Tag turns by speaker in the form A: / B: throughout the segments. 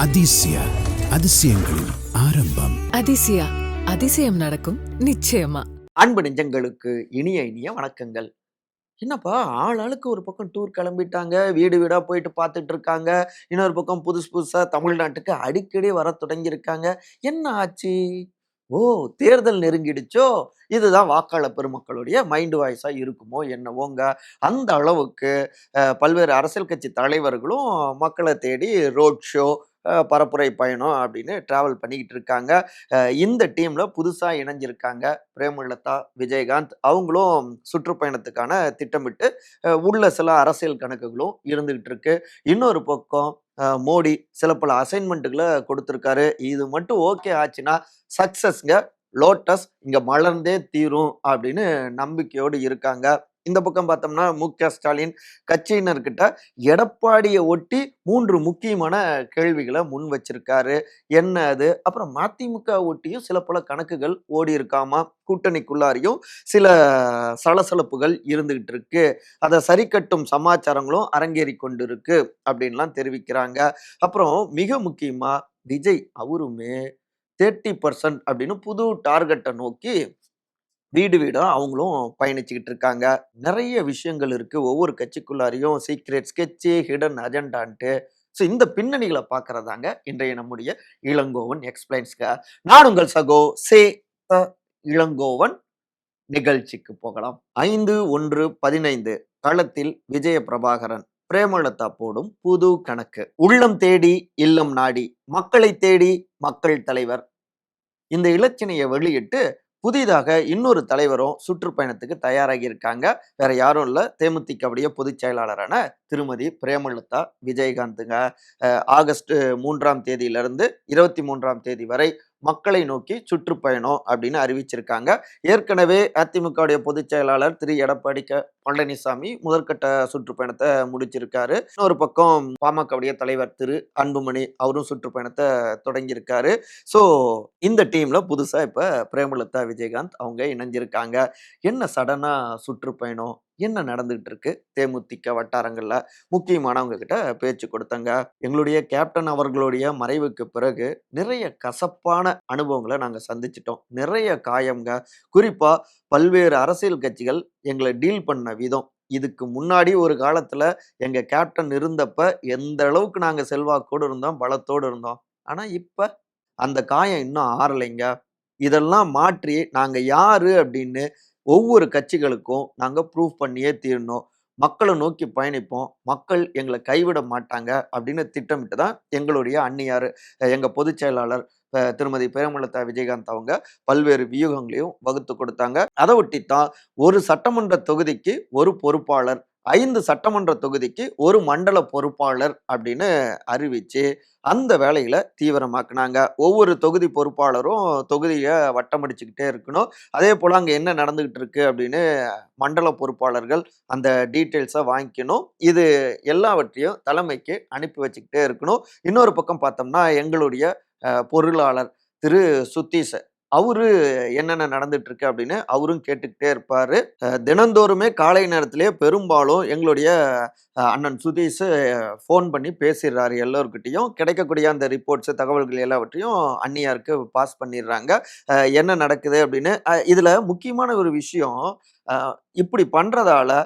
A: அதிசய அதிசயங்களின் ஆரம்பம்.
B: அதிசயா அதிசயம் நடக்கும் நிச்சயமா.
C: அன்பு நெஞ்சங்களுக்கு இனிய இனிய வணக்கங்கள். என்னப்பா ஆளுக்கு ஒரு பக்கம் டூர் கிளம்பிட்டாங்க, வீடு வீடா போயிட்டு பார்த்துட்டு இருக்காங்க. இன்னொரு பக்கம் புதுசு புதுசா தமிழ்நாட்டுக்கு அடிக்கடி வர தொடங்கியிருக்காங்க. என்ன ஆச்சு? ஓ, தேர்தல் நெருங்கிடுச்சோ? இதுதான் வாக்காளர் பெருமக்களுடைய மைண்ட் வாய்ஸா இருக்குமோ என்னவோங்க. அந்த அளவுக்கு பல்வேறு அரசியல் கட்சி தலைவர்களும் மக்களை தேடி ரோட் ஷோ, பரப்புரை பயணம் அப்படின்னு டிராவல் பண்ணிக்கிட்டு இருக்காங்க. இந்த டீம்ல புதுசா இணைஞ்சிருக்காங்க பிரேமலதா, விஜயகாந்த். அவங்களும் சுற்றுப்பயணத்துக்கான திட்டமிட்டு உள்ள சில அரசியல் கணக்குகளும் இருந்துகிட்டு இருக்கு. இன்னொரு பக்கம் மோடி சில பல அசைன்மெண்ட்டுகளை கொடுத்திருக்காரு. இது மட்டும் ஓகே ஆச்சுன்னா சக்சஸ்ங்க, லோட்டஸ் இங்க மலர்ந்தே தீரும் அப்படின்னு நம்பிக்கையோடு இருக்காங்க. இந்த பக்கம் பார்த்தோம்னா மு.க.ஸ்டாலின் கட்சியினர்கிட்ட எடப்பாடியை ஒட்டி 3 முக்கியமான கேள்விகளை முன் வச்சிருக்காரு. என்ன அது? அப்புறம் மதிமுக ஒட்டியும் சில பல கணக்குகள் ஓடி இருக்காமா. கூட்டணிக்குள்ளாரையும் சில சலசலப்புகள் இருந்துகிட்டு இருக்கு. அதை சரி கட்டும் சமாச்சாரங்களும் அரங்கேறி கொண்டு இருக்கு அப்படின்லாம் தெரிவிக்கிறாங்க. அப்புறம் மிக முக்கியமா விஜய் அவருமே 30% அப்படின்னு புது டார்கெட்டை நோக்கி வீடு வீடா அவங்களும் பயணிச்சுக்கிட்டு இருக்காங்க. நிறைய விஷயங்கள் இருக்கு. ஒவ்வொரு கட்சிக்குள்ளாரையும் சீக்ரெட் ஸ்கெட்சு, ஹிடன் அஜெண்டான்ட்டு. ஸோ இந்த பின்னணிகளை பார்க்கறதாங்க இன்றைய நம்முடைய இளங்கோவன் எக்ஸ்பிளைன்ஸ்க. நான் உங்கள் சகோ சே த இளங்கோவன். நிகழ்ச்சிக்கு போகலாம். 5/1/15 களத்தில் விஜய பிரபாகரன், பிரேமலதா போடும் புது கணக்கு. உள்ளம் தேடி இல்லம் நாடி, மக்களை தேடி மக்கள் தலைவர். இந்த இலச்சினையை வெளியிட்டு புதிதாக இன்னொரு தலைவரும் சுற்றுப்பயணத்துக்கு தயாராகி இருக்காங்க. வேற யாரும் இல்ல, தேமுதிகவுடைய பொதுச் செயலாளரான திருமதி பிரேமலதா விஜயகாந்துங்க. ஆகஸ்ட் 3ஆம் தேதியிலிருந்து 23ஆம் தேதி வரை மக்களை நோக்கி சுற்றுப்பயணம் அப்படின்னு அறிவிச்சிருக்காங்க. ஏற்கனவே அதிமுகவுடைய பொதுச் செயலாளர் திரு எடப்பாடி பழனிசாமி முதற்கட்ட சுற்றுப்பயணத்தை முடிச்சிருக்காரு. இன்னொரு பக்கம் பாமகவுடைய தலைவர் திரு அன்புமணி அவரும் சுற்றுப்பயணத்தை தொடங்கியிருக்காரு. ஸோ இந்த டீம்ல புதுசா இப்ப பிரேமலதா விஜயகாந்த் அவங்க இணைஞ்சிருக்காங்க. என்ன சடனா சுற்றுப்பயணம்? என்ன நடந்துகிட்டு இருக்கு தேமுதிக வட்டாரங்கள்ல? முக்கியமானவங்க கிட்ட பேச்சு கொடுத்தங்க. எங்களுடைய கேப்டன் அவர்களுடைய மறைவுக்கு பிறகு நிறைய கசப்பான அனுபவங்களை நாங்க சந்திச்சிட்டோம். நிறைய காயம்ங்க. குறிப்பா பல்வேறு அரசியல் கட்சிகள் எங்களை டீல் பண்ண விதம். இதுக்கு முன்னாடி ஒரு காலத்துல எங்க கேப்டன் இருந்தப்ப எந்த அளவுக்கு நாங்க செல்வாக்கோடு இருந்தோம், பலத்தோடு இருந்தோம். ஆனா இப்ப அந்த காயம் இன்னும் ஆறலைங்க. இதெல்லாம் மாற்றி நாங்க யாரு அப்படின்னு ஒவ்வொரு கட்சிகளுக்கும் நாங்க ப்ரூவ் பண்ணியே தீரணும். மக்களை நோக்கி பயணிப்போம். மக்கள் எங்களை கைவிட மாட்டாங்க அப்படின்னு திட்டமிட்டு தான் எங்களுடைய அன்னியார், எங்க பொதுச் செயலாளர் திருமதி பிரேமலதா விஜயகாந்த் அவங்க பல்வேறு வியூகங்களையும் வகுத்து கொடுத்தாங்க. அதை ஒட்டித்தான் ஒரு சட்டமன்ற தொகுதிக்கு ஒரு பொறுப்பாளர், 5 சட்டமன்ற தொகுதிக்கு ஒரு மண்டல பொறுப்பாளர் அப்படின்னு அறிவிச்சு அந்த வேலையில தீவிரமாக்குனாங்க. ஒவ்வொரு தொகுதி பொறுப்பாளரும் தொகுதியை வட்டமடிச்சுக்கிட்டே இருக்கணும். அதே போல அங்க என்ன நடந்துகிட்டு இருக்கு அப்படின்னு மண்டல பொறுப்பாளர்கள் அந்த டீட்டெயில்ஸை வாங்கிக்கணும். இது எல்லாவற்றையும் தலைமைக்கு அனுப்பி வச்சுக்கிட்டே இருக்கணும். இன்னொரு பக்கம் பார்த்தோம்னா எங்களுடைய பொருளாளர் திரு சுத்தீஷ் அவரு என்னென்ன நடந்துட்டு இருக்கு அப்படின்னு அவரும் கேட்டுக்கிட்டே இருப்பாரு. தினந்தோறுமே காலை நேரத்திலேயே பெரும்பாலும் எங்களுடைய அண்ணன் சுதீஷ் ஃபோன் பண்ணி பேசிடுறாரு. எல்லோருக்கிட்டையும் கிடைக்கக்கூடிய அந்த ரிப்போர்ட்ஸ் தகவல்கள் எல்லாவற்றையும் அந்நியாருக்கு பாஸ் பண்ணிடுறாங்க. என்ன நடக்குது அப்படின்னு. இதுல முக்கியமான ஒரு விஷயம், இப்படி பண்றதால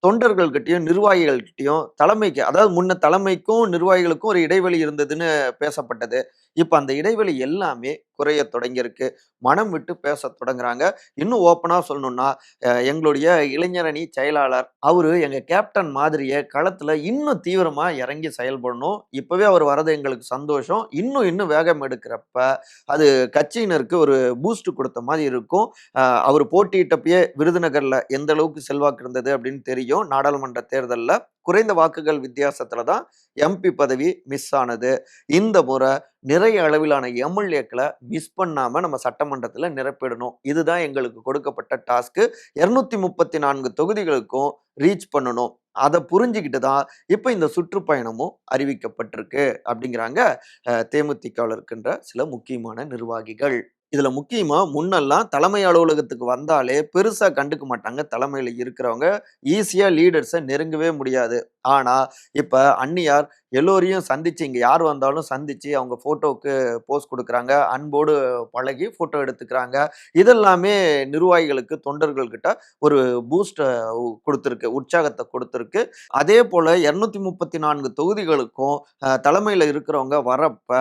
C: தொண்டர்கள்கிட்டயும் நிர்வாகிகள்கிட்டயும் தலைமைக்கு, அதாவது முன்ன தலைமைக்கும் நிர்வாகிகளுக்கும் ஒரு இடைவெளி இருந்ததுன்னு பேசப்பட்டது. இப்ப அந்த இடைவெளி எல்லாமே குறைய தொடங்கியிருக்கு. மனம் விட்டு பேச தொடங்குறாங்க. இன்னும் ஓப்பனா சொல்லணும்னா எங்களுடைய இளைஞரணி செயலாளர் அவரு எங்க கேப்டன் மாதிரியே களத்துல இன்னும் தீவிரமா இறங்கி செயல்படணும். இப்பவே அவர் வரது எங்களுக்கு சந்தோஷம். இன்னும் வேகம் எடுக்கிறப்ப அது கட்சியினருக்கு ஒரு பூஸ்ட் கொடுத்த மாதிரி இருக்கும். அவர் போட்டியிட்டப்பயே விருதுநகர்ல எந்த அளவுக்கு செல்வாக்கு இருந்தது அப்படின்னு தெரியும். நாடாளுமன்ற தேர்தல்ல குறைந்த வாக்குகள் வித்தியாசத்துல தான் எம்பி பதவி மிஸ் ஆனது. இந்த முறை நிறைய அளவிலான எம்எல்ஏக்களை மிஸ் பண்ணாம நம்ம சட்டமன்றத்துல நிரப்பிடணும். இதுதான் எங்களுக்கு கொடுக்கப்பட்ட டாஸ்க். 234 தொகுதிகளுக்கும் ரீச் பண்ணணும். அதை புரிஞ்சுக்கிட்டு தான் இப்ப இந்த சுற்றுப்பயணமும் அறிவிக்கப்பட்டிருக்கு அப்படிங்கிறாங்க தேமுதிகவில் இருக்கின்ற சில முக்கியமான நிர்வாகிகள். இதுல முக்கியமா முன்னெல்லாம் தலைமை அலுவலகத்துக்கு வந்தாலே பெருசா கண்டுக்க மாட்டாங்க. தலைமையில இருக்கிறவங்க. ஈஸியா லீடர்ஸ நெருங்கவே முடியாது. ஆனா, இப்ப அந்நியார் எல்லோரையும் சந்திச்சு இங்க யார் வந்தாலும் சந்திச்சு அவங்க ஃபோட்டோவுக்கு போஸ் குடுக்குறாங்க. அன்போடு பழகி ஃபோட்டோ எடுத்துக்கிறாங்க. இதெல்லாமே நிர்வாகிகளுக்கு, தொண்டர்கள் கிட்ட ஒரு பூஸ்ட்ட குடுத்திருக்கு. உற்சாகத்த குடுத்திருக்கு. அதேபோல 234 தொகுதிகளுக்கும் தலைமையில இருக்கிறவங்க வரப்ப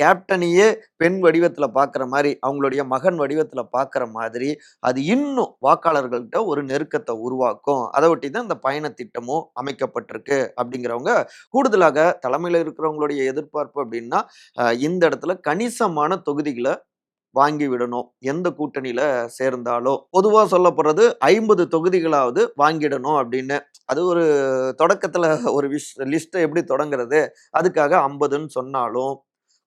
C: கேப்டனையே பெண் வடிவத்துல பார்க்குற மாரி, அவங்களுடைய மகன் வடிவத்துல பார்க்குற மாதிரி, அது இன்னும் வாக்காளர்கள்ட்ட ஒரு நெருக்கத்த உருவாக்கும். அத ஒட்டி தான் இந்த பயணத் திட்டமும் அமைக்கப்பட்டிருக்கு அப்படிங்கிறவங்க, கூடுதலாக தலைமையில இருக்கிறவங்களுடைய எதிர்பார்ப்பு அப்படின்னா, இந்த இடத்துல கணிசமான தொகுதிகள வாங்கி விடணும். எந்த கூட்டணியில சேர்ந்தாலும். பொதுவா சொல்லப்படுறது 50 தொகுதிகளாவது வாங்கிடணும் அப்படின்னு. அது ஒரு தொடக்கத்துல ஒரு லிஸ்ட்ட எப்படி தொடங்குறது? அதுக்காக 50ன்னு சொன்னாலும்,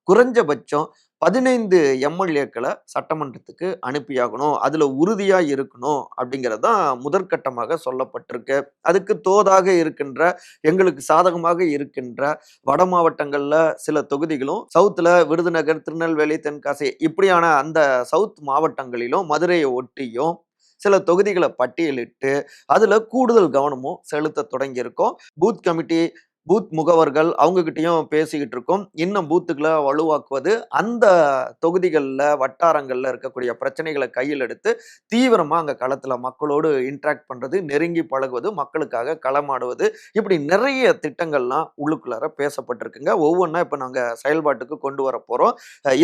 C: குறைஞ்சபட்சம் 15 எம்.எல்.ஏக்கள சட்டமன்றத்துக்கு அனுப்பியாகணும். அதுல உறுதியா இருக்கணும் அப்படிங்கிறது தான் முதற்கட்டமாக சொல்லப்பட்டிருக்கு. அதுக்கு தோதாக இருக்கின்ற, எங்களுக்கு சாதகமாக இருக்கின்ற வட மாவட்டங்கள்ல சில தொகுதிகளும், சவுத்ல விருதுநகர், திருநெல்வேலி, தென்காசி இப்படியான அந்த சவுத் மாவட்டங்களிலும், மதுரையை ஒட்டியும் சில தொகுதிகள பட்டியலிட்டு, அதுல கூடுதல் கவனமும் செலுத்தத் தொடங்கியிருக்கோம். பூத் கமிட்டி பூத் முகவர்கள் அவங்க கிட்டயும் பேசிக்கிட்டு இருக்கோம். இன்னும் பூத்துக்கள வலுவாக்குவது, அந்த தொகுதிகள்ல, வட்டாரங்கள்ல இருக்கக்கூடிய பிரச்சனைகள கையில் எடுத்து, தீவிரமா அங்க களத்துல மக்களோடு இன்டராக்ட் பண்றது, நெருங்கி பழகுவது, மக்களுக்காக களமாடுவது, இப்படி நிறைய திட்டங்கள்லாம் உள்ளுக்குள்ளார பேசப்பட்டிருக்குங்க. ஒவ்வொன்னா இப்ப நாங்க செயல்பாட்டுக்கு கொண்டு வரப்போறோம்.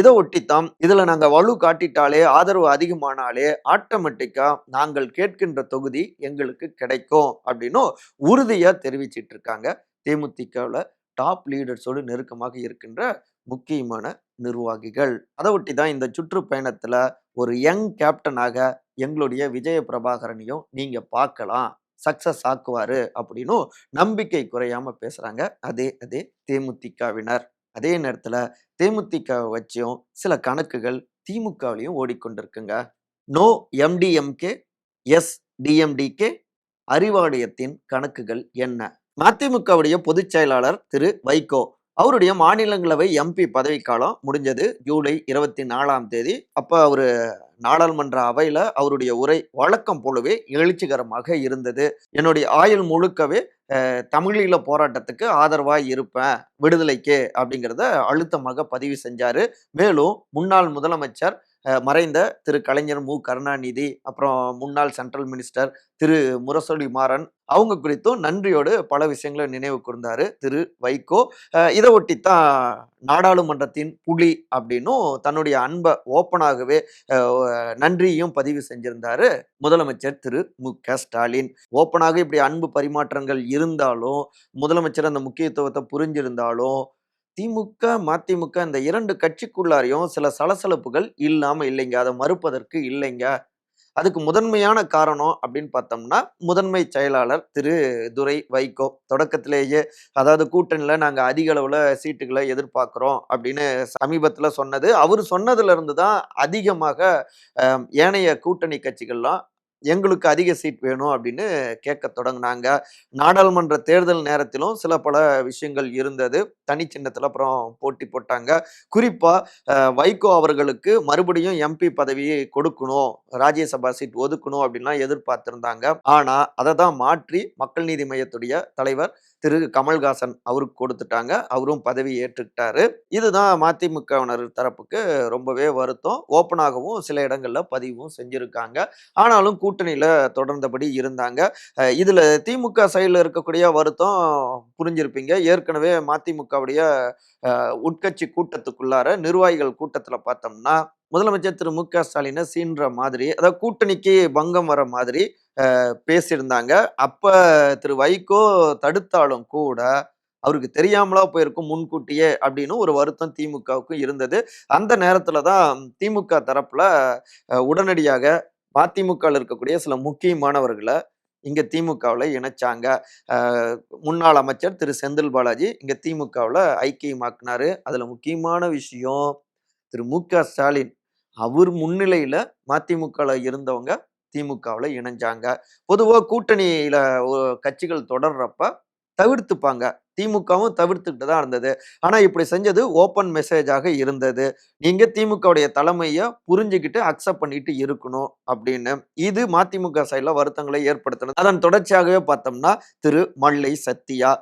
C: இத ஒட்டித்தான், இதுல நாங்க வலு காட்டிட்டாலே, ஆதரவு அதிகமானாலே, ஆட்டோமேட்டிக்கா நாங்கள் கேட்கின்ற தொகுதி எங்களுக்கு கிடைக்கும் அப்படின்னும் உறுதியா தெரிவிச்சிட்டு இருக்காங்க. தேமுதிகவுல டாப் லீடர்ஸோடு நெருக்கமாக இருக்கின்ற முக்கியமான நிர்வாகிகள். அத ஒட்டி தான் இந்த சுற்றுப்பயணத்துல ஒரு யங் கேப்டனாக எங்களுடைய விஜய பிரபாகரனையும் நீங்க பார்க்கலாம். சக்சஸ் ஆக்குவாரு அப்படின்னும் நம்பிக்கை குறையாம பேசுறாங்க. அதே அதே தேமுதிகவினர். அதே நேரத்துல தேமுதிகவ வச்சும் சில கணக்குகள் திமுகவிலயும் ஓடிக்கொண்டிருக்குங்க. நோ எம்டிஎம்கே, எஸ் டிஎம்டிகே, அறிவாலயத்தின் கணக்குகள் என்ன? மதிமுகவுடைய பொதுச் செயலாளர் திரு வைகோ அவருடைய மாநிலங்களவை எம்பி பதவிக்காலம் முடிஞ்சது ஜூலை 24ஆம் தேதி. அப்ப அவரு நாடாளுமன்ற அவையில அவருடைய உரை வழக்கம் போலவே எழுச்சிகரமாக இருந்தது. என்னுடைய ஆயுள் முழுக்கவே தமிழீழ போராட்டத்துக்கு ஆதரவா இருப்பேன், விடுதலைக்கு அப்படிங்கிறத அழுத்தமாக பதிவு செஞ்சாரு. மேலும் முன்னாள் முதலமைச்சர் மறைந்த திரு கலைஞர் மு கருணாநிதி, அப்புறம் முன்னாள் சென்ட்ரல் மினிஸ்டர் திரு முரசொலி மாறன் அவங்க குறித்தும் நன்றியோடு பல விஷயங்களை நினைவு கூர்ந்தாரு திரு வைகோ. இதை ஒட்டித்தான் நாடாளுமன்றத்தின் புலி அப்படின்னும் தன்னுடைய அன்பை ஓப்பனாகவே நன்றியும் பதிவு செஞ்சிருந்தாரு முதலமைச்சர் திரு மு.க.ஸ்டாலின். ஓப்பனாக இப்படி அன்பு பரிமாற்றங்கள் இருந்தாலும், முதலமைச்சர் அந்த முக்கியத்துவத்தை புரிஞ்சிருந்தாலும், திமுக, மதிமுக இந்த 2 கட்சிக்குள்ளாரையும் சில சலசலப்புகள் இல்லாம இல்லைங்க. அத மறுப்பதற்கு இல்லைங்க. அதுக்கு முதன்மையான காரணம் அப்படின்னு பார்த்தோம்னா, முதன்மை செயலாளர் திரு துரை வைகோ. தொடக்கத்திலேயே அதாவது கூட்டணியில நாங்க அதிக அளவுல சீட்டுகள எதிர்பார்க்கிறோம் அப்படின்னு சமீபத்தில சொன்னது. அவரு சொன்னதுல இருந்து தான் அதிகமாக ஏனைய கூட்டணி கட்சிகள்லாம் எங்களுக்கு அதிக சீட் வேணும் அப்படின்னு கேட்கத் தொடங்குனாங்க. நாடாளுமன்ற தேர்தல் நேரத்திலும் சில பல விஷயங்கள் இருந்தது. தனி சின்னத்துல அப்புறம் போட்டி போட்டாங்க. குறிப்பா வைகோ அவர்களுக்கு மறுபடியும் எம்பி பதவியை கொடுக்கணும், ராஜ்யசபா சீட் ஒதுக்கணும் அப்படின்லாம் எதிர்பார்த்திருந்தாங்க. ஆனா அதை தான் மாற்றி மக்கள் நீதி மய்யத்துடைய தலைவர் திரு கமல்ஹாசன் அவருக்கு கொடுத்துட்டாங்க. அவரும் பதவி ஏற்றுக்கிட்டாரு. இதுதான் மதிமுகவினர் தரப்புக்கு ரொம்பவே வருத்தம். ஓப்பனாகவும் சில இடங்கள்ல பதிவும் செஞ்சிருக்காங்க. ஆனாலும் கூட்டணியில தொடர்ந்தபடி இருந்தாங்க. இதுல திமுக சைடுல இருக்கக்கூடிய வருத்தம் புரிஞ்சிருப்பீங்க. ஏற்கனவே மதிமுகவுடைய உட்கட்சி கூட்டத்துக்குள்ளார நிர்வாகிகள் கூட்டத்துல பார்த்தோம்னா, முதலமைச்சர் திரு மு.க.ஸ்டாலினை சீன்ற மாதிரி, அதாவது கூட்டணிக்கு பங்கம் வர மாதிரி பேசியிருந்தாங்க. அப்ப திரு வைகோ தடுத்தாலும் கூட, அவருக்கு தெரியாமலா போயிருக்கும் முன்கூட்டியே அப்படின்னு ஒரு வருத்தம் திமுகவுக்கு இருந்தது. அந்த நேரத்துல தான் திமுக தரப்புல உடனடியாக மதிமுகவில் இருக்கக்கூடிய சில முக்கியமானவர்கள இங்க திமுகவுல இணைச்சாங்க. முன்னாள் அமைச்சர் திரு செந்தில் பாலாஜி இங்க திமுகவுல ஐக்கியமாக்குனாரு. அதுல முக்கியமான விஷயம், திரு மு.க.ஸ்டாலின் அவர் முன்னிலையில மதிமுகல இருந்தவங்க திமுகவுல இணைஞ்சாங்க. பொதுவா கூட்டணியில கட்சிகள் தொடர்றப்ப தவிர்த்துப்பாங்க. திமுகவும் தவிர்த்துக்கிட்டு தான் இருந்தது. ஆனா இப்படி செஞ்சது ஓப்பன் மெசேஜாக இருந்தது. நீங்க திமுகவுடைய தலைமைய புரிஞ்சுகிட்டு அக்செப்ட் பண்ணிட்டு இருக்கணும் அப்படின்னு. இது மதிமுக சைடுல வருத்தங்களை ஏற்படுத்தினது. அதன் தொடர்ச்சியாகவே பார்த்தோம்னா, திரு மல்லை சத்யா.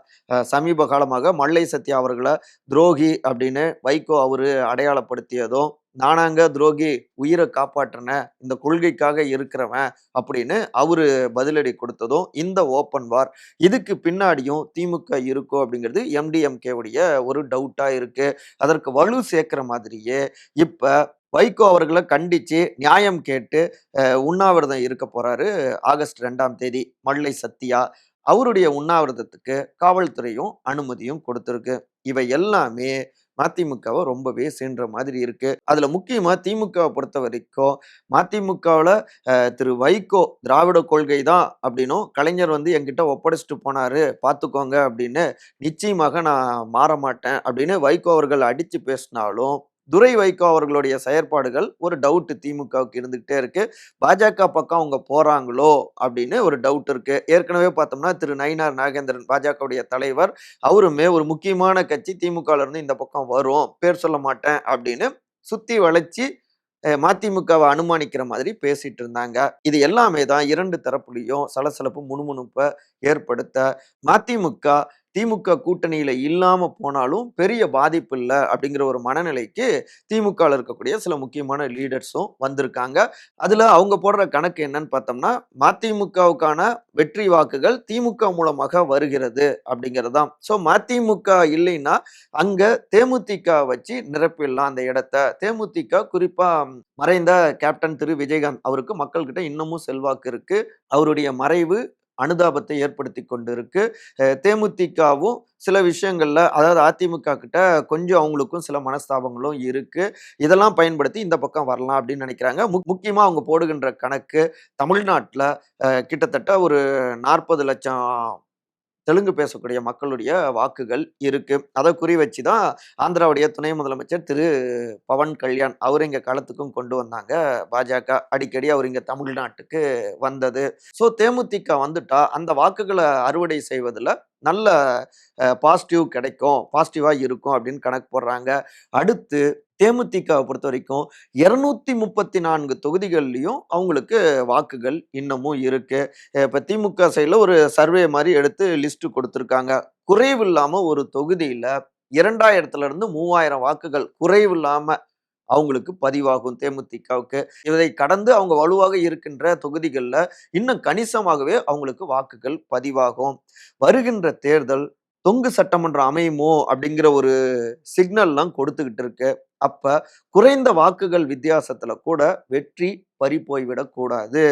C: சமீப காலமாக மல்லை சத்யா அவர்கள துரோகி அப்படின்னு வைகோ அவரு அடையாளப்படுத்தியதும், நானாங்க துரோகி, உயிரை காப்பாற்றினேன், இந்த கொள்கைக்காக இருக்கிறவன் அப்படின்னு அவரு பதிலடி கொடுத்ததும், இந்த ஓப்பன் வார். இதுக்கு பின்னாடியும் திமுக இருக்கோ அப்படிங்கிறது எம்டிஎம்கே உடைய ஒரு டவுட்டா இருக்கு. அதற்கு வலு சேர்க்கிற மாதிரியே இப்ப வைகோ அவர்கள கண்டிச்சு நியாயம் கேட்டு உண்ணாவிரதம் இருக்க போறாரு ஆகஸ்ட் 2ஆம் தேதி மல்லை சத்யா. அவருடைய உண்ணாவிரதத்துக்கு காவல்துறையும் அனுமதியும் கொடுத்திருக்கு. இவை எல்லாமே மதிமுகவை ரொம்பவே சீன்ற மாதிரி இருக்கு. அதுல முக்கியமா திமுகவை பொறுத்த வரைக்கும் மதிமுகவுல திரு வைகோ திராவிட கொள்கை தான் அப்படின்னும், கலைஞர் வந்து என்கிட்ட ஒப்படைச்சிட்டு போனாரு பார்த்துக்கோங்க அப்படின்னு, நிச்சயமாக நான் மாற மாட்டேன் அப்படின்னு வைகோ அவர்கள் அடிச்சு பேசினாலும், துரை வைகோ அவர்களுடைய செயற்பாடுகள் ஒரு டவுட் திமுகவுக்கு இருந்துகிட்டே இருக்கு. பாஜக பக்கம் அவங்க போறாங்களோ அப்படின்னு ஒரு டவுட் இருக்கு. ஏற்கனவே பார்த்தோம்னா திரு நயினார் நாகேந்திரன் பாஜகவுடைய தலைவர், அவருமே ஒரு முக்கியமான கட்சி திமுகல இருந்து இந்த பக்கம் வரும், பேர் சொல்ல மாட்டேன் அப்படின்னு சுத்தி வளைச்சு மதிமுகவை அனுமானிக்கிற மாதிரி பேசிட்டு இருந்தாங்க. இது எல்லாமே தான் 2 தரப்புலயும் சலசலப்பு முணுமுணுப்ப ஏற்படுத்த, மதிமுக திமுக கூட்டணியில இல்லாம போனாலும் பெரிய பாதிப்பு இல்ல அப்படிங்கிற ஒரு மனநிலைக்கு திமுகல இருக்கக்கூடிய சில முக்கியமான லீடர்ஸும் வந்திருக்காங்க. அதுல அவங்க போடுற கணக்கு என்னன்னு பார்த்தோம்னா, மதிமுகவுக்கான வெற்றி வாக்குகள் திமுக மூலமாக வருகிறது அப்படிங்கிறது தான். ஸோ மதிமுக இல்லைன்னா அங்க தேமுதிக வச்சு நிரப்பிடலாம் அந்த இடத்த. தேமுதிக குறிப்பா மறைந்த கேப்டன் திரு விஜயகாந்த் அவருக்கு மக்கள்கிட்ட இன்னமும் செல்வாக்கு இருக்கு. அவருடைய மறைவு அனுதாபத்தை ஏற்படுத்தி கொண்டிருக்கு. தேமுதிகவும் சில விஷயங்கள்ல, அதாவது அதிமுக கிட்ட கொஞ்சம் அவங்களுக்கும் சில மனஸ்தாபங்களும் இருக்கு. இதெல்லாம் பயன்படுத்தி இந்த பக்கம் வரலாம் அப்படின்னு நினைக்கிறாங்க. முக்கியமா அவங்க போடுகின்ற கணக்கு, தமிழ்நாட்டுல கிட்டத்தட்ட ஒரு 40 லட்சம் தெலுங்கு பேசக்கூடிய மக்களுடைய வாக்குகள் இருக்கு. அதை குறி வச்சு தான் ஆந்திராவுடைய துணை முதலமைச்சர் திரு பவன் கல்யாண் அவர் இங்க களத்துக்கும் கொண்டு வந்தாங்க பாஜக. அடிக்கடி அவர் இங்க தமிழ்நாட்டுக்கு வந்தது. ஸோ தேமுதிக வந்துட்டா அந்த வாக்குகளை அறுவடை செய்வதில் நல்ல பாசிட்டிவ் கிடைக்கும், பாசிட்டிவா இருக்கும் அப்படின்னு கணக்கு போடுறாங்க. அடுத்து தேமுதிகவை பொறுத்த வரைக்கும் 234 தொகுதிகள்லையும் அவங்களுக்கு வாக்குகள் இன்னமும் இருக்கு. இப்ப திமுக சைடுல ஒரு சர்வே மாதிரி எடுத்து லிஸ்ட் கொடுத்திருக்காங்க. குறைவில்லாம ஒரு தொகுதியில 2000 இருந்து 3000 வாக்குகள் குறைவில்லாம அவங்களுக்கு பதிவாகும் தேமுதிகவுக்கு. இதை கடந்து அவங்க வலுவாக இருக்கின்ற தொகுதிகள்ல இன்னும் கணிசமாகவே அவங்களுக்கு வாக்குகள் பதிவாகும். வருகின்ற தேர்தல் தொங்கு சட்டமன்றம் அமையுமோ அப்படிங்கிற ஒரு சிக்னல்லாம் கொடுத்துக்கிட்டு இருக்கு. அப்ப குறைந்த வாக்குகள் வித்தியாசத்துல கூட வெற்றி பறி போய்விடக் கூடாது.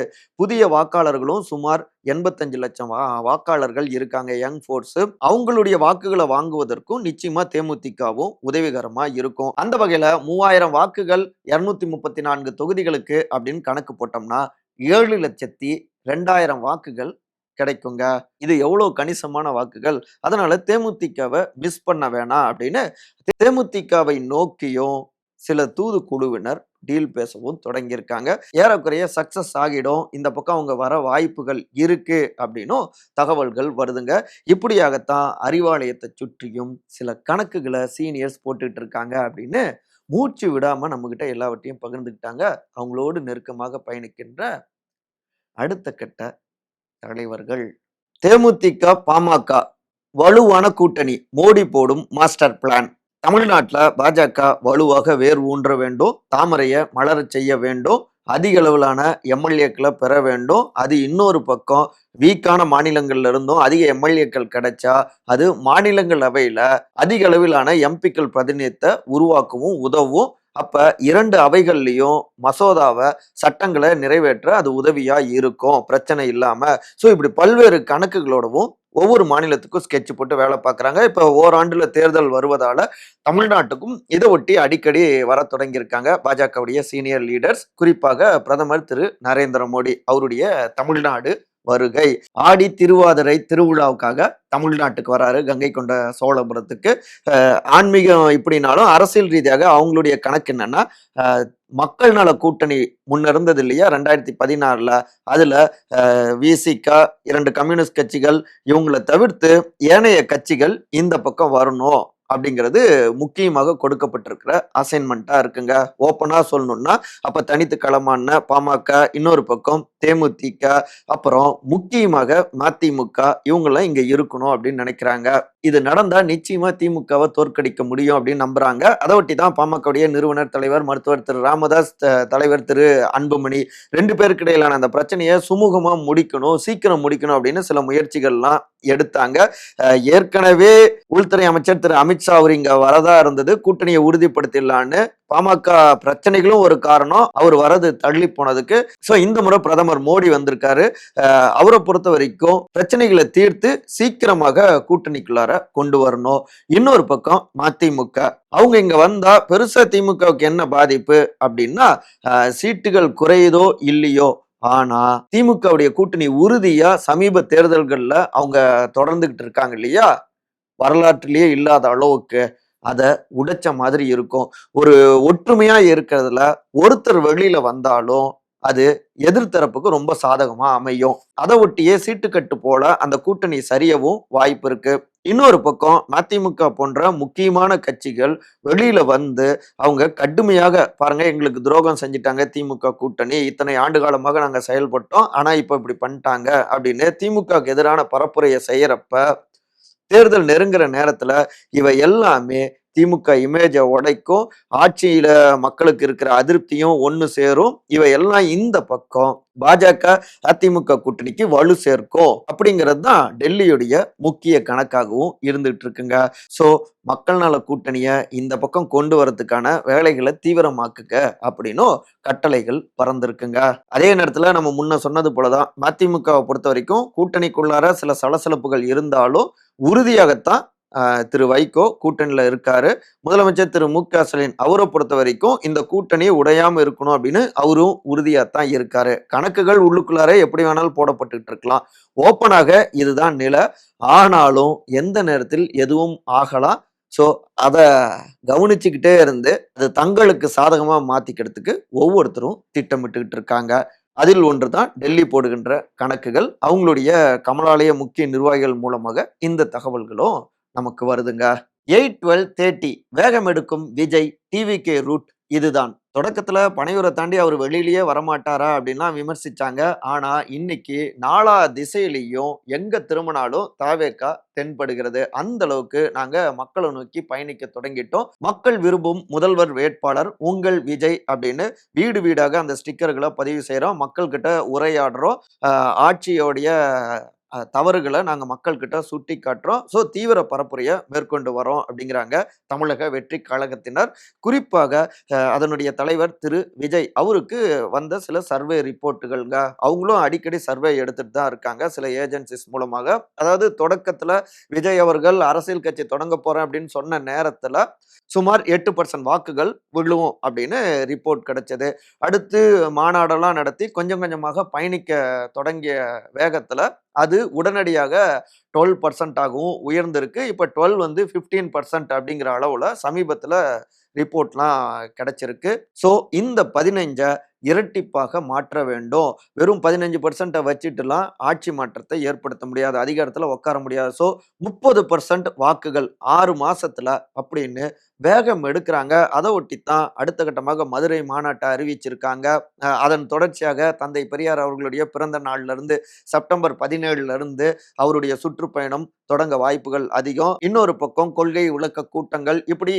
C: புதிய வாக்காளர்களும் சுமார் 85 லட்சம் வாக்காளர்கள் இருக்காங்க, யங் ஃபோர்ஸ். அவங்களுடைய வாக்குகளை வாங்குவதற்கும் நிச்சயமா தேமுதிகவும் உதவிகரமா இருக்கும். அந்த வகையில 3000 வாக்குகள் 234 தொகுதிகளுக்கு அப்படின்னு கணக்கு போட்டோம்னா 7,02,000 வாக்குகள் கிடைக்குங்க. இது எவ்வளவு கணிசமான வாக்குகள். அதனால தேமுதிகவை மிஸ் பண்ண வேணாம் அப்படின்னு தேமுதிகவை நோக்கியும் சில தூதுக்குழுவினர் டீல் பேசவும் தொடங்கியிருக்காங்க. ஏறக்குறைய சக்சஸ் ஆகிடும், இந்த பக்கம் அவங்க வர வாய்ப்புகள் இருக்கு அப்படின்னும் தகவல்கள் வருதுங்க. இப்படியாகத்தான் அறிவாலயத்தை சுற்றியும் சில கணக்குகளை சீனியர்ஸ் போட்டுட்டு இருக்காங்க அப்படின்னு மூச்சு விடாம நம்ம கிட்ட எல்லாவற்றையும் பகிர்ந்துக்கிட்டாங்க அவங்களோடு நெருக்கமாக பயணிக்கின்ற அடுத்த கட்ட தலைவர்கள். தேமுதிக பாமக வலுவான கூட்டணி, மோடி போடும் மாஸ்டர் பிளான். தமிழ்நாட்டுல பாஜக வலுவாக வேர் ஊன்ற வேண்டும், தாமரைய மலரச் செய்ய வேண்டும், அதிக அளவிலான எம்எல்ஏக்களை பெற வேண்டும். அது இன்னொரு பக்கம் வீக்கான மாநிலங்கள்ல இருந்தும் அதிக எம்எல்ஏக்கள் கிடைச்சா அது மாநிலங்களவையில அதிக அளவிலான எம்பிக்கள் பிரதிநிதித்தை உருவாக்கவும் உதவும். அப்ப 2 அவைகள்லயும் மசோதாவை சட்டங்களை நிறைவேற்ற அது உதவியா இருக்கும், பிரச்சனை இல்லாம. சோ இப்படி பல்வேறு கணக்குகளோடவும் ஒவ்வொரு மாநிலத்துக்கும் ஸ்கெட்ச் போட்டு வேலை பார்க்குறாங்க. இப்போ ஓராண்டுல தேர்தல் வருவதால தமிழ்நாட்டுக்கும் இதை ஒட்டி அடிக்கடி வர தொடங்கியிருக்காங்க பாஜகவுடைய சீனியர் லீடர்ஸ். குறிப்பாக பிரதமர் திரு நரேந்திர மோடி அவருடைய தமிழ்நாடு வருகை. ஆடி திருவாதிரை திருவிழாவுக்காக தமிழ்நாட்டுக்கு வராரு, கங்கை கொண்ட சோழபுரத்துக்கு. ஆன்மீகம் இப்படினாலும் அரசியல் ரீதியாக அவங்களுடைய கணக்கு என்னன்னா, மக்கள் நல கூட்டணி முன்ன இருந்தது இல்லையா 2016ல, அதுல விசிக, 2 கம்யூனிஸ்ட் கட்சிகள் இவங்கள தவிர்த்து ஏனைய கட்சிகள் இந்த பக்கம் வரணும் அப்படிங்கிறது முக்கியமாக கொடுக்கப்பட்டிருக்கிற அசைன்மெண்டா இருக்குங்க. ஓப்பனா சொல்லணும்னா, அப்ப தனித்து களமான பாமக, இன்னொரு பக்கம் தேமுதிக, அப்புறம் முக்கியமாக மதிமுக இவங்கெல்லாம் இங்க இருக்கணும் அப்படின்னு நினைக்கிறாங்க. இது நடந்தா நிச்சயமா திமுகவை தோற்கடிக்க முடியும் அப்படின்னு நம்புறாங்க. அதை ஒட்டி தான் பாமகவுடைய நிறுவனர் தலைவர் மருத்துவர் திரு ராமதாஸ், தலைவர் திரு அன்புமணி 2 பேருக்கு இடையிலான அந்த பிரச்சனையை சுமூகமா முடிக்கணும், சீக்கிரம் முடிக்கணும் அப்படின்னு சில முயற்சிகள்லாம் எடுத்தாங்க. ஏற்கனவே உள்துறை அமைச்சர் திரு அமித்ஷா அவர் இங்க வரதா இருந்தது, கூட்டணியை உறுதிப்படுத்திடலான்னு. பாமக பிரச்சனைகளும் ஒரு காரணம், அவர் வரது தள்ளி போனதுக்கு. சோ இந்த முறை பிரதமர் மோடி வந்திருக்காரு. அவரை பொறுத்த வரைக்கும் பிரச்சனைகளை தீர்த்து சீக்கிரமாக கூட்டணிக்குள்ளார கொண்டு வரணும். இன்னொரு பக்கம் மதிமுக, அவங்க இங்க வந்தா பெருசா திமுகவுக்கு என்ன பாதிப்பு அப்படின்னா, சீட்டுகள் குறையுதோ இல்லையோ, ஆனா திமுகவுடைய கூட்டணி உறுதியா சமீப தேர்தல்கள்ல அவங்க தொடர்ந்துகிட்டு இருக்காங்க இல்லையா, வரலாற்றிலேயே இல்லாத அளவுக்கு அத உடைச்ச மாதிரி இருக்கும். ஒரு ஒற்றுமையா இருக்கிறதுல ஒருத்தர் வெளியில வந்தாலும் அது எதிர்த்தரப்புக்கு ரொம்ப சாதகமா அமையும். அதை ஒட்டியே சீட்டுக்கட்டு போல அந்த கூட்டணி சரியவும் வாய்ப்பு இருக்கு. இன்னொரு பக்கம் மதிமுக போன்ற முக்கியமான கட்சிகள் வெளியில வந்து அவங்க கடுமையாக பாருங்க, எங்களுக்கு துரோகம் செஞ்சுட்டாங்க திமுக கூட்டணி, இத்தனை ஆண்டு காலமாக நாங்க செயல்பட்டோம், ஆனா இப்ப இப்படி பண்ணிட்டாங்க அப்படின்னு திமுகவுக்கு எதிரான பரப்புரையை செய்யறப்ப, தேர்தல் நெருங்குற நேரத்துல இவை எல்லாமே திமுக இமேஜை உடைக்கும், ஆட்சியில மக்களுக்கு இருக்கிற அதிருப்தியும் ஒண்ணு சேரும். இவை எல்லாம் இந்த பக்கம் பாஜக அதிமுக கூட்டணிக்கு வலு சேர்க்கும் அப்படிங்கிறது தான் டெல்லியுடைய முக்கிய கணக்காகவும் இருந்துட்டு இருக்குங்க. சோ மக்கள் நல கூட்டணிய இந்த பக்கம் கொண்டு வரதுக்கான வேலைகளை தீவிரமாக்குங்க அப்படின்னும் கட்டளைகள் பறந்திருக்குங்க. அதே நேரத்துல நம்ம முன்ன சொன்னது போலதான் மதிமுகவை பொறுத்த வரைக்கும் கூட்டணிக்குள்ளார சில சலசலப்புகள் இருந்தாலும் உறுதியாகத்தான் திரு வைகோ கூட்டணியில இருக்காரு. முதலமைச்சர் திரு மு.க.ஸ்டாலின் அவரை பொறுத்த வரைக்கும் இந்த கூட்டணி உடையாம இருக்கணும் அப்படின்னு அவரும் உறுதியாத்தான் இருக்காரு. கணக்குகள் உள்ளுக்குள்ளாரே எப்படி வேணாலும் போடப்பட்டுட்டு இருக்கலாம். ஓப்பனாக இதுதான் நிலை. ஆனாலும் எந்த நேரத்தில் எதுவும் ஆகலாம். சோ அத கவனிச்சுக்கிட்டே இருந்து அது தங்களுக்கு சாதகமா மாத்திக்கிறதுக்கு ஒவ்வொருத்தரும் திட்டமிட்டுக்கிட்டு இருக்காங்க. அதில் ஒன்றுதான் டெல்லி போடுகின்ற கணக்குகள். அவங்களுடைய கமலாலய முக்கிய நிர்வாகிகள் மூலமாக இந்த தகவல்களும் நமக்கு வருதுங்க. 8-12-30 வேகம் எடுக்கும் விஜய் டிவிகே ரூட் இதுதான். தொடக்கத்துல பனையூரை தாண்டி அவர் வெளியிலேயே வரமாட்டாரா அப்படின்லாம் விமர்சிச்சாங்க. ஆனா இன்னைக்கு நாலா திசையிலையும் எங்க திரும்பினாலும் தாவேகா தென்படுகிறது. அந்த அளவுக்கு நாங்க மக்களை நோக்கி பயணிக்க தொடங்கிட்டோம். மக்கள் விரும்பும் முதல்வர் வேட்பாளர் உங்கள் விஜய் அப்படின்னு வீடு வீடாக அந்த ஸ்டிக்கர்களை பதிவு செய்யறோம், மக்கள் கிட்ட உரையாடுறோம், ஆட்சியோடைய தவறுகளை நாங்க மக்கள் கிட்ட சுட்டி காட்டுறோம். சோ தீவிர பரப்புரையை மேற்கொண்டு வரோம் அப்படிங்கிறாங்க தமிழக வெற்றி கழகத்தினர். குறிப்பாக அதனுடைய தலைவர் திரு விஜய் அவருக்கு வந்த சில சர்வே ரிப்போர்ட்டுகள்ங்க. அவங்களும் அடிக்கடி சர்வே எடுத்துட்டு தான் இருக்காங்க சில ஏஜென்சிஸ் மூலமாக. அதாவது தொடக்கத்துல விஜய் அவர்கள் அரசியல் கட்சி தொடங்க போறேன் அப்படின்னு சொன்ன நேரத்துல சுமார் 8% வாக்குகள் விழுவும் அப்படின்னு ரிப்போர்ட் கிடைச்சது. அடுத்து மாநாடெல்லாம் நடத்தி கொஞ்சம் கொஞ்சமாக பயணிக்க தொடங்கிய வேகத்துல அது உடனடியாக 12% ஆகவும் உயர்ந்திருக்கு. இப்ப 12 வந்து 15% அப்படிங்கிற அளவுல சமீபத்துல ரிப்போர்ட்லாம் கிடைச்சிருக்கு. சோ இந்த 15 இரட்டிப்பாக மாற்ற வேண்டும். வெறும் 15% வச்சுட்டுலாம் ஆட்சி மாற்றத்தை ஏற்படுத்த முடியாது, அதிகாரத்துல உட்கார முடியாது. சோ 30% வாக்குகள் 6 மாசத்துல அப்படின்னு வேகம் எடுக்கிறாங்க. அதை ஒட்டித்தான் அடுத்த கட்டமாக மதுரை மாநாட்டை அறிவிச்சிருக்காங்க. அதன் தொடர்ச்சியாக தந்தை பெரியார் அவர்களுடைய பிறந்த நாள்ல இருந்து செப்டம்பர் 17ல இருந்து அவருடைய சுற்றுப்பயணம் தொடங்க வாய்ப்புகள் அதிகம். இன்னொரு பக்கம் கொள்கை விளக்க கூட்டங்கள் இப்படி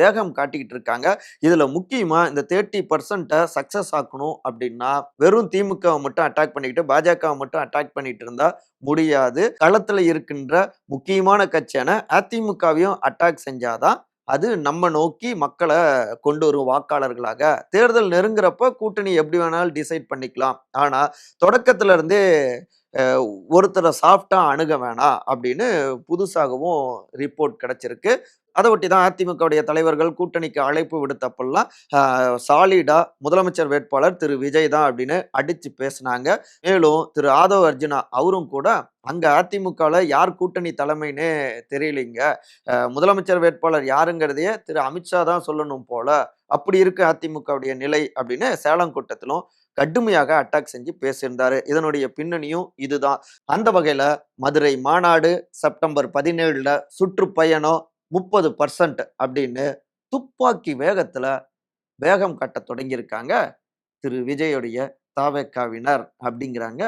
C: வேகம் காட்டிக்கிட்டு இருக்காங்க. இதுல முக்கியமா இந்த 30% சக்சஸ் ஆக்கணும் அப்படின்னா வெறும் திமுகவை மட்டும் அட்டாக் பண்ணிக்கிட்டு பாஜகவை மட்டும் அட்டாக் பண்ணிட்டு இருந்தா முடியாது. களத்துல இருக்கின்ற முக்கியமான கட்சியான அதிமுகவையும் அட்டாக் செஞ்சாதான் அது நம்ம நோக்கி மக்களை கொண்டு வரும் வாக்காளர்களாக. தேர்தல் நெருங்குறப்ப கூட்டணி எப்படி வேணாலும் டிசைட் பண்ணிக்கலாம். ஆனா தொடக்கத்துல இருந்தே ஒருத்தரை சாஃப்டா அணுக வேணாம் அப்படின்னு புதுசாகவும் ரிப்போர்ட் கிடைச்சிருக்கு. அதை ஒட்டி தான் அதிமுகவுடைய தலைவர்கள் கூட்டணிக்கு அழைப்பு விடுத்தப்பெல்லாம் சாலிடா முதலமைச்சர் வேட்பாளர் திரு விஜய் தான் அப்படின்னு அடிச்சு பேசினாங்க. மேலும் திரு ஆதவ் அர்ஜுனா அவரும் கூட அங்க அதிமுகவில் யார் கூட்டணி தலைமைன்னே தெரியலைங்க, முதலமைச்சர் வேட்பாளர் யாருங்கிறதையே திரு அமித்ஷா தான் சொல்லணும் போல, அப்படி இருக்கு அதிமுகவுடைய நிலை அப்படின்னு சேலம் கூட்டத்திலும் கடுமையாக அட்டாக் செஞ்சு பேசியிருந்தாரு. இதனுடைய பின்னணியும் இதுதான். அந்த வகையில மதுரை மாநாடு செப்டம்பர் 17 சுற்றுப்பயணம் 30% அப்படின்னு துப்பாக்கி வேகத்துல வேகம் காட்ட தொடங்கியிருக்காங்க திரு விஜயுடைய தாவேக்காவினர் அப்படிங்கிறாங்க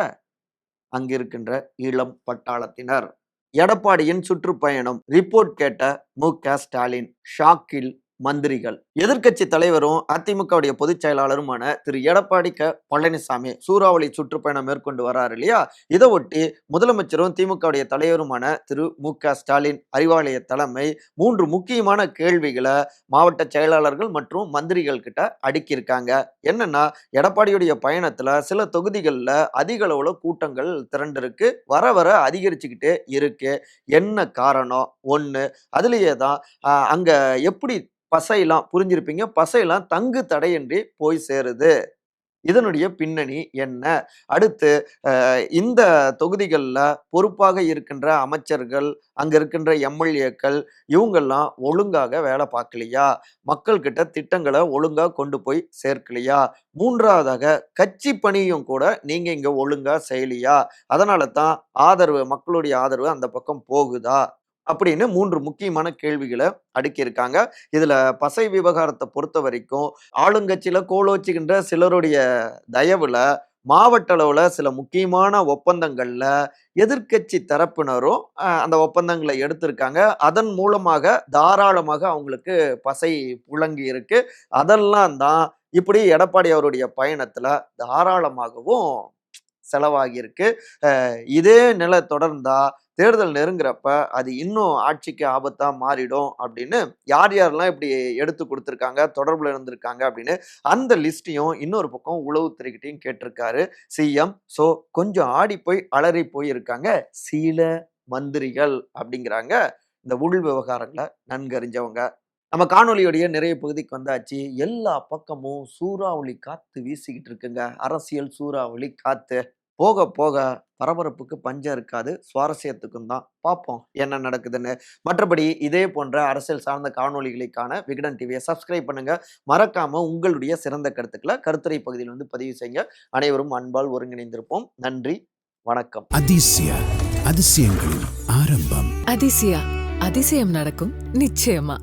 C: அங்க இருக்கின்ற இளம் பட்டாளத்தினர். எடப்பாடியின் சுற்றுப்பயணம் ரிப்போர்ட் கேட்ட மு.க.ஸ்டாலின் ஷாக்கில் மந்திரிகள். எதிர்க்கட்சி தலைவரும் அதிமுகவுடைய பொதுச் செயலாளருமான திரு எடப்பாடி பழனிசாமி சூறாவளி சுற்றுப்பயணம் மேற்கொண்டு வர்றாரு இல்லையா, இதை ஒட்டி முதலமைச்சரும் திமுகவுடைய தலைவருமான திரு மு.க.ஸ்டாலின் அறிவாலய தலைமை 3 முக்கியமான கேள்விகளை மாவட்ட செயலாளர்கள் மற்றும் மந்திரிகள் கிட்ட அடுக்கியிருக்காங்க. என்னன்னா, எடப்பாடியுடைய பயணத்துல சில தொகுதிகளில் அதிக அளவுல கூட்டங்கள் திரண்டிருக்கு, வர வர அதிகரிச்சுக்கிட்டே இருக்கு. என்ன காரணம்? ஒண்ணு, அதுலயே தான் அங்க எப்படி பசையெல்லாம் புரிஞ்சிருப்பீங்க, பசையெல்லாம் தங்கு தடையின்றி போய் சேருது. இதனுடைய பின்னணி என்ன? அடுத்து இந்த தொகுதிகளில் பொறுப்பாக இருக்கின்ற அமைச்சர்கள், அங்க இருக்கின்ற எம்எல்ஏக்கள் இவங்கெல்லாம் ஒழுங்காக வேலை பார்க்கலையா? மக்கள்கிட்ட திட்டங்களை ஒழுங்கா கொண்டு போய் சேர்க்கலையா? மூன்றாவதாக கட்சி பணியும் கூட நீங்க இங்க ஒழுங்கா செய்யலையா? அதனால தான் ஆதரவு, மக்களுடைய ஆதரவு அந்த பக்கம் போகுதா? அப்படின்னு 3 முக்கியமான கேள்விகளை அடுக்கியிருக்காங்க. இதுல பசை விவகாரத்தை பொறுத்த வரைக்கும் ஆளுங்கட்சியில கோலோச்சுகின்ற சிலருடைய தயவுல மாவட்ட அளவுல சில முக்கியமான ஒப்பந்தங்கள்ல எதிர்க்கட்சி தரப்பினரும் அந்த ஒப்பந்தங்களை எடுத்திருக்காங்க. அதன் மூலமாக தாராளமாக அவங்களுக்கு பசை புழங்கி இருக்கு. அதெல்லாம் தான் இப்படி எடப்பாடி அவருடைய பயணத்துல தாராளமாகவும் செலவாகி இருக்கு. இதே நிலை தொடர்ந்தா தேர்தல் நெருங்குறப்ப அது இன்னும் ஆட்சிக்கு ஆபத்தா மாறிடும் அப்படின்னு யார் யாரெல்லாம் இப்படி எடுத்து கொடுத்துருக்காங்க, தொடர்புல இருந்திருக்காங்க அப்படின்னு அந்த லிஸ்டையும் இன்னொரு பக்கம் உளவுத்துறைகிட்டையும் கேட்டிருக்காரு சிஎம். ஸோ கொஞ்சம் ஆடி போய் அலறி போயிருக்காங்க சில மந்திரிகள் அப்படிங்கிறாங்க இந்த உள் விவகாரங்களை நன்கறிஞ்சவங்க. நம்ம காணொலியுடைய நிறைய பகுதிக்கு வந்தாச்சு. எல்லா பக்கமும் சூறாவளி காத்து வீசிக்கிட்டு இருக்குங்க, அரசியல் சூறாவளி காத்து. போக போக பரபரப்புக்கு பஞ்சம் இருக்காது, சுவாரஸ்யத்துக்கும் தான். பார்ப்போம் என்ன நடக்குதுன்னு. மற்றபடி இதே போன்ற அரசியல் சார்ந்த காணொலிகளுக்கான விகடன் டிவியை சப்ஸ்கிரைப் பண்ணுங்க. மறக்காம உங்களுடைய சிறந்த கருத்துக்களை கருத்துரை பகுதியில் வந்து பதிவு செய்யுங்க. அனைவரும் அன்பால் ஒருங்கிணைந்திருப்போம். நன்றி, வணக்கம்.
A: அதிசயங்களின் ஆரம்பம்.
B: அதிசயா, அதிசயம் நடக்கும் நிச்சயமா.